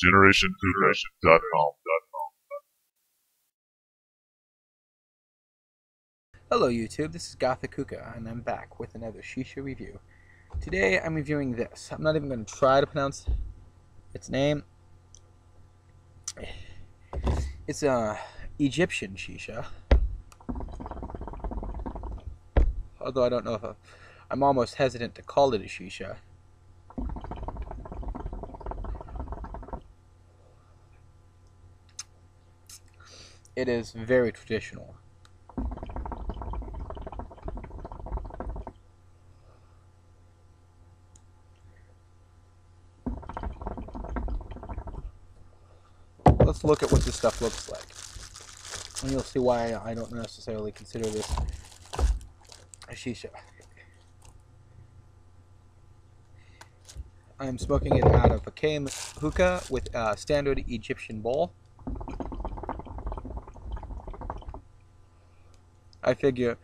GenerationHookah.com. Hello YouTube, this is Gothic Hookah, and I'm back with another Shisha review. Today I'm reviewing this. I'm not even going to try to pronounce its name. It's a Egyptian Shisha. Although I don't know if I'm almost hesitant to call it a Shisha. It is very traditional. Let's look at what this stuff looks like, and you'll see why I don't necessarily consider this a Shisha. I'm smoking it out of a Kame hookah with a standard Egyptian bowl. I figure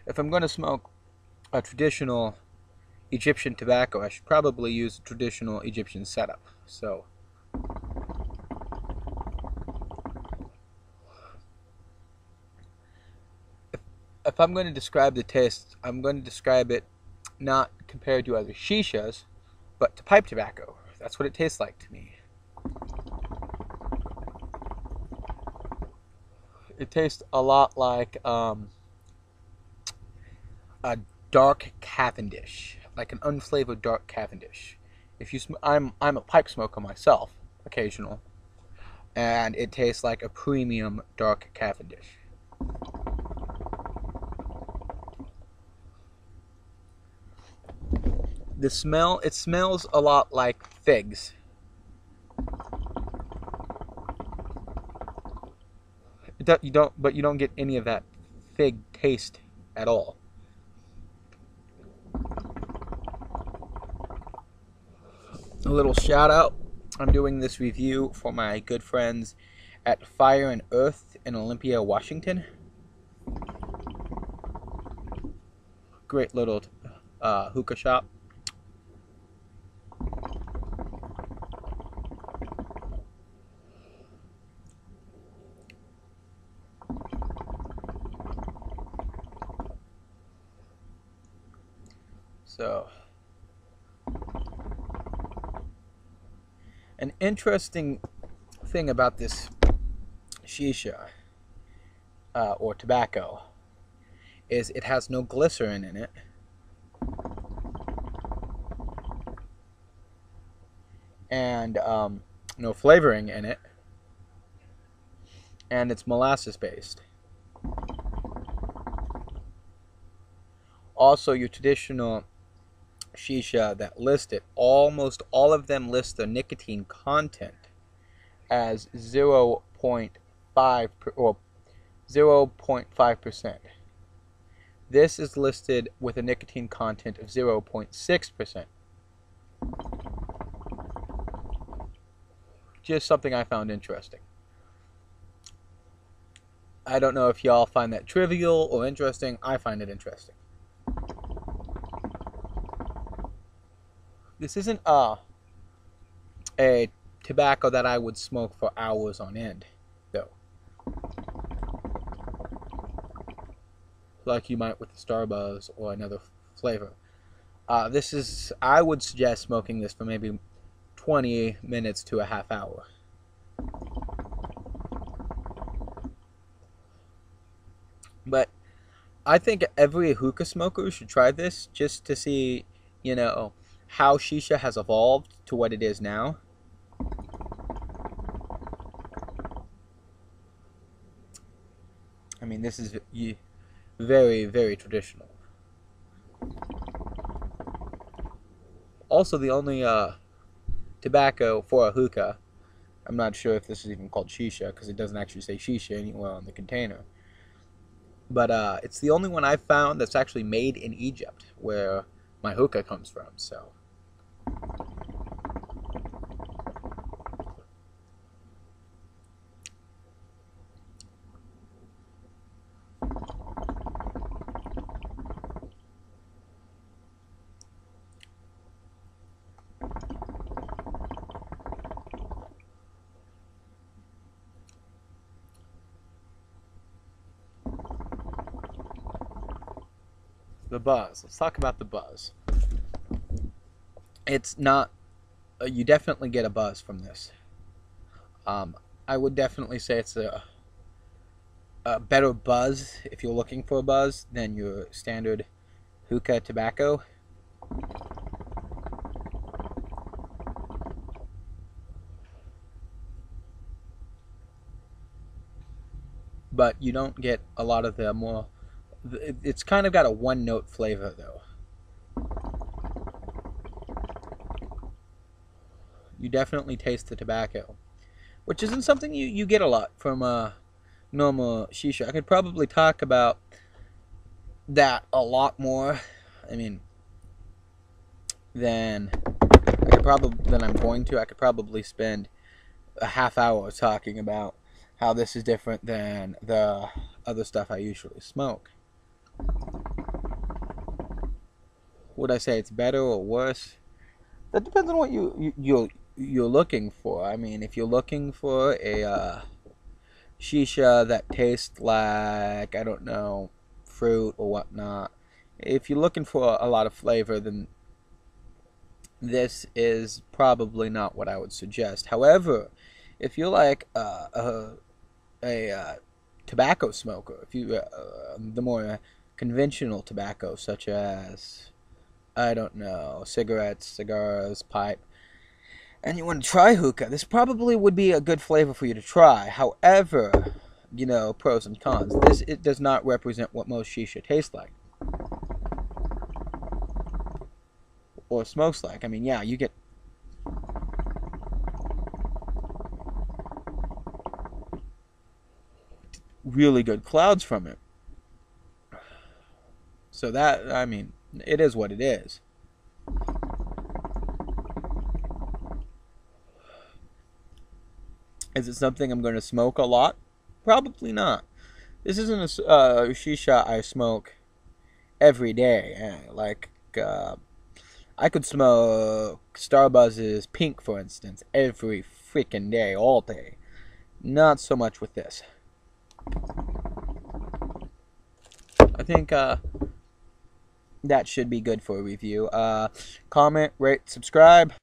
if I'm going to smoke a traditional Egyptian tobacco, I should probably use a traditional Egyptian setup. So if I'm going to describe the taste, I'm going to describe it not compared to other shishas, but to pipe tobacco. That's what it tastes like to me. It tastes a lot like a dark Cavendish, like an unflavored dark Cavendish. If you, I'm a pipe smoker myself, occasional, and it tastes like a premium dark Cavendish. The smell, it smells a lot like figs. You don't get any of that fig taste at all. A little shout out, I'm doing this review for my good friends at Fire and Earth in Olympia, Washington. Great little hookah shop. So, an interesting thing about this shisha or tobacco is it has no glycerin in it. And no flavoring in it. And it's molasses based. Also, your traditional shisha that list it, almost all of them list the nicotine content as 0.5 or 0.5%. This is listed with a nicotine content of 0.6%. Just something I found interesting. I don't know if y'all find that trivial or interesting. I find it interesting. This isn't a tobacco that I would smoke for hours on end, though. Like you might with the Starbuzz or another flavor. This is, I would suggest smoking this for maybe 20 minutes to a half hour. But I think every hookah smoker should try this just to see, you know, how shisha has evolved to what it is now. I mean, this is very, very traditional. Also, the only tobacco for a hookah, I'm not sure if this is even called shisha because it doesn't actually say shisha anywhere on the container. But it's the only one I've found that's actually made in Egypt, where my hookah comes from, so. The buzz. Let's talk about the buzz. It's not. You definitely get a buzz from this. I would definitely say it's a better buzz if you're looking for a buzz than your standard hookah tobacco. But you don't get a lot of the more. It's kind of got a one-note flavor though. You definitely taste the tobacco, which isn't something you get a lot from normal shisha. I could probably talk about that a lot more. I mean, than I'm going to. I could probably spend a half hour talking about how this is different than the other stuff I usually smoke. Would I say it's better or worse? That depends on what you're looking for. I mean, if you're looking for a shisha that tastes like, I don't know, fruit or whatnot, if you're looking for a lot of flavor, then this is probably not what I would suggest. However, if you're like a tobacco smoker, if you the more conventional tobacco, such as, I don't know, cigarettes, cigars, pipe, and you want to try hookah, this probably would be a good flavor for you to try. However, you know, pros and cons. It does not represent what most shisha tastes like or smokes like. I mean, yeah, you get really good clouds from it. So that, I mean, it is what it is. Is it something I'm going to smoke a lot? Probably not. This isn't a shisha I smoke every day. I could smoke Starbuzz's Pink, for instance, every freaking day, all day. Not so much with this. I think that should be good for a review. Comment, rate, subscribe.